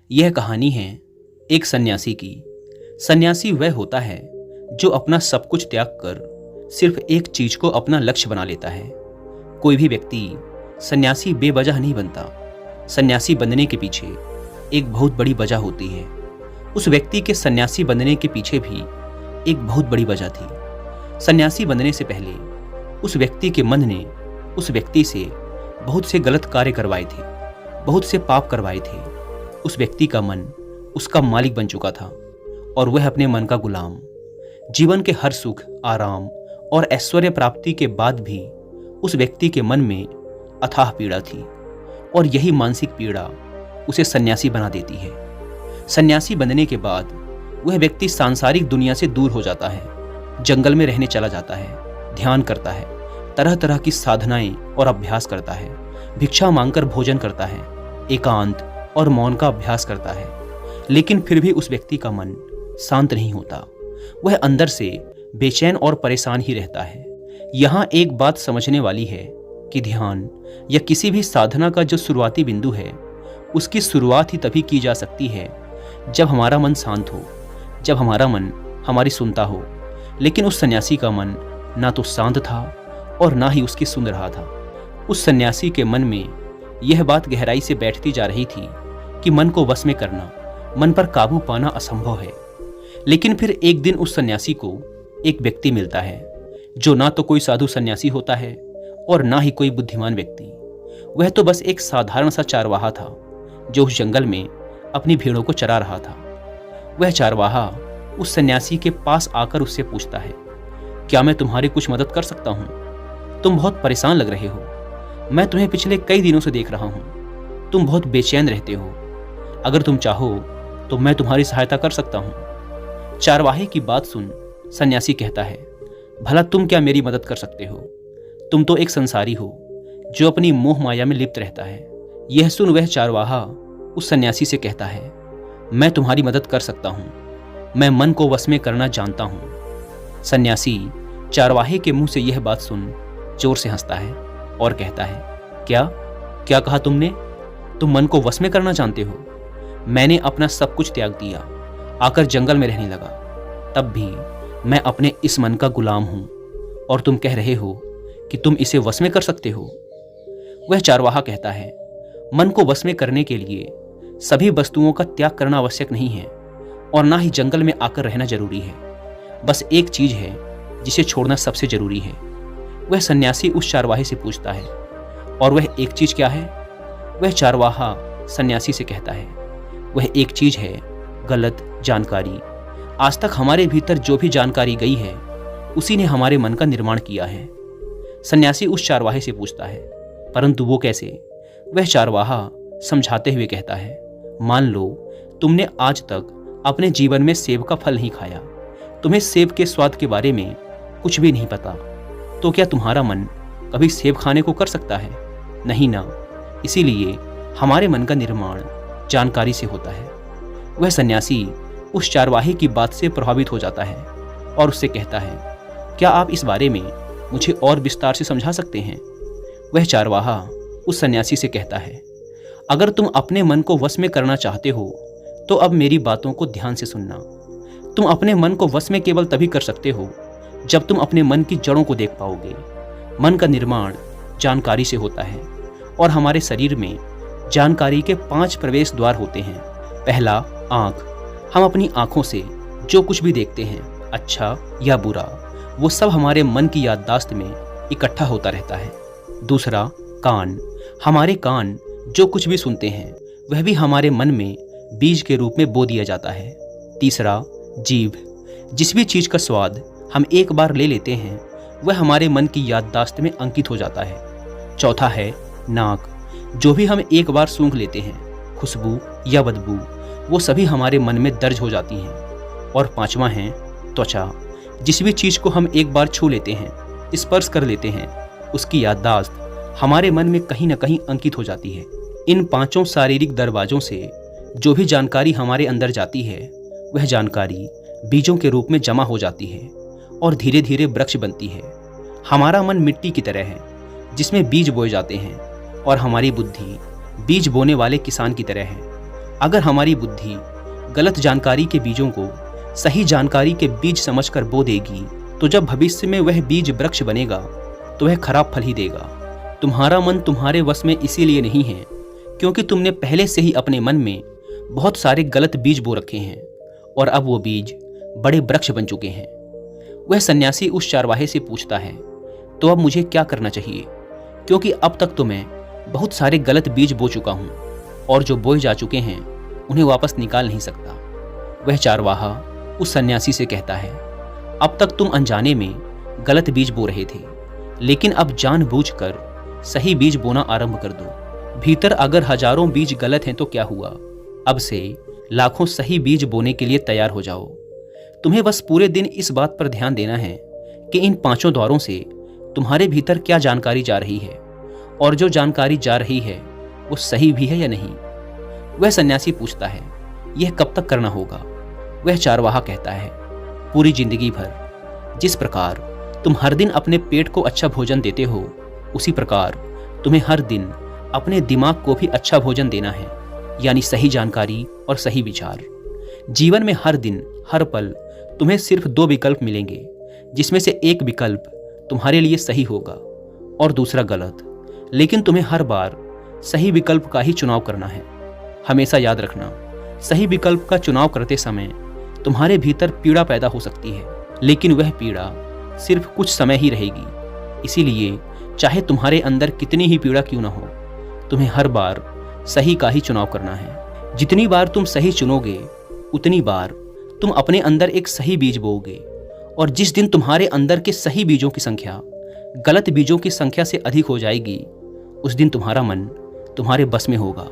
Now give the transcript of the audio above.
यह कहानी है एक सन्यासी की। सन्यासी वह होता है जो अपना सब कुछ त्याग कर सिर्फ एक चीज को अपना लक्ष्य बना लेता है। कोई भी व्यक्ति सन्यासी बेवजह नहीं बनता। सन्यासी बनने के पीछे एक बहुत बड़ी वजह होती है। उस व्यक्ति के सन्यासी बनने के पीछे भी एक बहुत बड़ी वजह थी। सन्यासी बनने से पहले उस व्यक्ति के मन ने उस व्यक्ति से बहुत से गलत कार्य करवाए थे, बहुत से पाप करवाए थे। उस व्यक्ति का मन उसका मालिक बन चुका था और वह अपने मन का गुलाम। जीवन के हर सुख, आराम और ऐश्वर्य प्राप्ति के बाद भी उस व्यक्ति के मन में अथाह पीड़ा थी और यही मानसिक पीड़ा उसे सन्यासी बना देती है। सन्यासी बनने के बाद वह व्यक्ति सांसारिक दुनिया से दूर हो जाता है, जंगल में रहने चला जाता है, ध्यान करता है, तरह तरह की साधनाएं और अभ्यास करता है, भिक्षा मांगकर भोजन करता है, एकांत और मौन का अभ्यास करता है। लेकिन फिर भी उस व्यक्ति का मन शांत नहीं होता। वह अंदर से बेचैन और परेशान ही रहता है। यहाँ एक बात समझने वाली है कि ध्यान या किसी भी साधना का जो शुरुआती बिंदु है, उसकी शुरुआत ही तभी की जा सकती है जब हमारा मन शांत हो, जब हमारा मन हमारी सुनता हो। लेकिन उस सन्यासी का मन ना तो शांत था और ना ही उसकी सुन रहा था। उस सन्यासी के मन में यह बात गहराई से बैठती जा रही थी कि मन को वश में करना, मन पर काबू पाना असंभव है। लेकिन फिर एक दिन उस सन्यासी को एक व्यक्ति मिलता है जो ना तो कोई साधु सन्यासी होता है और ना ही कोई बुद्धिमान व्यक्ति। वह तो बस एक साधारण सा चारवाहा था जो उस जंगल में अपनी भेड़ों को चरा रहा था। वह चारवाहा उस सन्यासी के पास आकर उससे पूछता है, क्या मैं तुम्हारी कुछ मदद कर सकता हूँ? तुम बहुत परेशान लग रहे हो। मैं तुम्हें पिछले कई दिनों से देख रहा हूँ। तुम बहुत बेचैन रहते हो। अगर तुम चाहो तो मैं तुम्हारी सहायता कर सकता हूँ। चारवाहे की बात सुन सन्यासी कहता है, भला तुम क्या मेरी मदद कर सकते हो? तुम तो एक संसारी हो जो अपनी मोह माया में लिप्त रहता है। यह सुन वह चारवाहा उस सन्यासी से कहता है, मैं तुम्हारी मदद कर सकता हूँ। मैं मन को वश में करना जानता हूँ। सन्यासी चारवाहे के मुंह से यह बात सुन जोर से हंसता है और कहता है, क्या क्या कहा तुमने? तुम मन को वश में करना जानते हो? मैंने अपना सब कुछ त्याग दिया, आकर जंगल में रहने लगा। तब भी मैं अपने इस मन का गुलाम हूं और तुम कह रहे हो कि तुम इसे वश में कर सकते हो। वह चारवाहा कहता है, मन को वश में करने के लिए सभी वस्तुओं का त्याग करना आवश्यक नहीं है और ना ही जंगल में आकर रहना जरूरी है। बस एक चीज है जिसे छोड़ना सबसे जरूरी है। वह सन्यासी उस चारवाहे से पूछता है, और वह एक चीज क्या है? वह चारवाहा सन्यासी से कहता है, वह एक चीज है गलत जानकारी। आज तक हमारे भीतर जो भी जानकारी गई है उसी ने हमारे मन का निर्माण किया है। सन्यासी उस चारवाहे से पूछता है, परंतु वो कैसे? वह चारवाहा समझाते हुए कहता है, मान लो तुमने आज तक अपने जीवन में सेब का फल नहीं खाया, तुम्हें सेब के स्वाद के बारे में कुछ भी नहीं पता, तो क्या तुम्हारा मन कभी सेब खाने को कर सकता है? नहीं ना। इसीलिए हमारे मन का निर्माण जानकारी से होता है। वह सन्यासी उस चारवाहे की बात से प्रभावित हो जाता है और उससे कहता है, क्या आप इस बारे में मुझे और विस्तार से समझा सकते हैं? वह चारवाहा उस सन्यासी से कहता है, अगर तुम अपने मन को वश में करना चाहते हो तो अब मेरी बातों को ध्यान से सुनना। तुम अपने मन को वश में केवल तभी कर सकते हो जब तुम अपने मन की जड़ों को देख पाओगे। मन का निर्माण जानकारी से होता है और हमारे शरीर में जानकारी के 5 प्रवेश द्वार होते हैं। पहला, आँख। हम अपनी आँखों से जो कुछ भी देखते हैं, अच्छा या बुरा, वो सब हमारे मन की याददाश्त में इकट्ठा होता रहता है। दूसरा, कान। हमारे कान जो कुछ भी सुनते हैं वह भी हमारे मन में बीज के रूप में बो दिया जाता है। तीसरा, जीभ। जिस भी चीज़ का स्वाद हम एक बार ले लेते हैं वह हमारे मन की याददाश्त में अंकित हो जाता है। चौथा है नाक। जो भी हम एक बार सूंघ लेते हैं, खुशबू या बदबू, वो सभी हमारे मन में दर्ज हो जाती हैं। और पांचवा है त्वचा। जिस भी चीज़ को हम एक बार छू लेते हैं, स्पर्श कर लेते हैं, उसकी याददाश्त हमारे मन में कहीं ना कहीं अंकित हो जाती है। इन 5 शारीरिक दरवाजों से जो भी जानकारी हमारे अंदर जाती है वह जानकारी बीजों के रूप में जमा हो जाती है और धीरे धीरे वृक्ष बनती है। हमारा मन मिट्टी की तरह है जिसमें बीज बोए जाते हैं और हमारी बुद्धि बीज बोने वाले किसान की तरह है। अगर हमारी बुद्धि गलत जानकारी के बीजों को सही जानकारी के बीज समझकर बो देगी, तो जब भविष्य में वह बीज वृक्ष बनेगा तो वह खराब फल ही देगा। तुम्हारा मन तुम्हारे वश में इसीलिए नहीं है क्योंकि तुमने पहले से ही अपने मन में बहुत सारे गलत बीज बो रखे हैं और अब वो बीज बड़े वृक्ष बन चुके हैं। वह सन्यासी उस चारवाहे से पूछता है, तो अब मुझे क्या करना चाहिए, क्योंकि अब तक तो मैं बहुत सारे गलत बीज बो चुका हूँ और जो बोए जा चुके हैं उन्हें वापस निकाल नहीं सकता। वह चारवाहा उस सन्यासी से कहता है, अब तक तुम अनजाने में गलत बीज बो रहे थे, लेकिन अब जानबूझकर सही बीज बोना आरंभ कर दो। भीतर अगर हजारों बीज गलत हैं तो क्या हुआ, अब से लाखों सही बीज बोने के लिए तैयार हो जाओ। तुम्हें बस पूरे दिन इस बात पर ध्यान देना है कि इन 5 द्वारों से तुम्हारे भीतर क्या जानकारी जा रही है और जो जानकारी जा रही है वो सही भी है या नहीं। वह सन्यासी पूछता है, यह कब तक करना होगा। वह चारवाहा कहता है, पूरी जिंदगी भर। जिस प्रकार तुम हर दिन अपने पेट को अच्छा भोजन देते हो, उसी प्रकार तुम्हें हर दिन अपने दिमाग को भी अच्छा भोजन देना है, यानी सही जानकारी और सही विचार। जीवन में हर दिन हर पल तुम्हें सिर्फ 2 विकल्प मिलेंगे, जिसमें से एक विकल्प तुम्हारे लिए सही होगा और दूसरा गलत, लेकिन तुम्हें हर बार सही विकल्प का ही चुनाव करना है। हमेशा याद रखना, सही विकल्प का चुनाव करते समय तुम्हारे भीतर पीड़ा पैदा हो सकती है, लेकिन वह पीड़ा सिर्फ कुछ समय ही रहेगी। इसीलिए चाहे तुम्हारे अंदर कितनी ही पीड़ा क्यों ना हो, तुम्हें हर बार सही का ही चुनाव करना है। जितनी बार तुम सही चुनोगे उतनी बार तुम अपने अंदर एक सही बीज बोओगे, और जिस दिन तुम्हारे अंदर के सही बीजों की संख्या गलत बीजों की संख्या से अधिक हो जाएगी, उस दिन तुम्हारा मन तुम्हारे बस में होगा।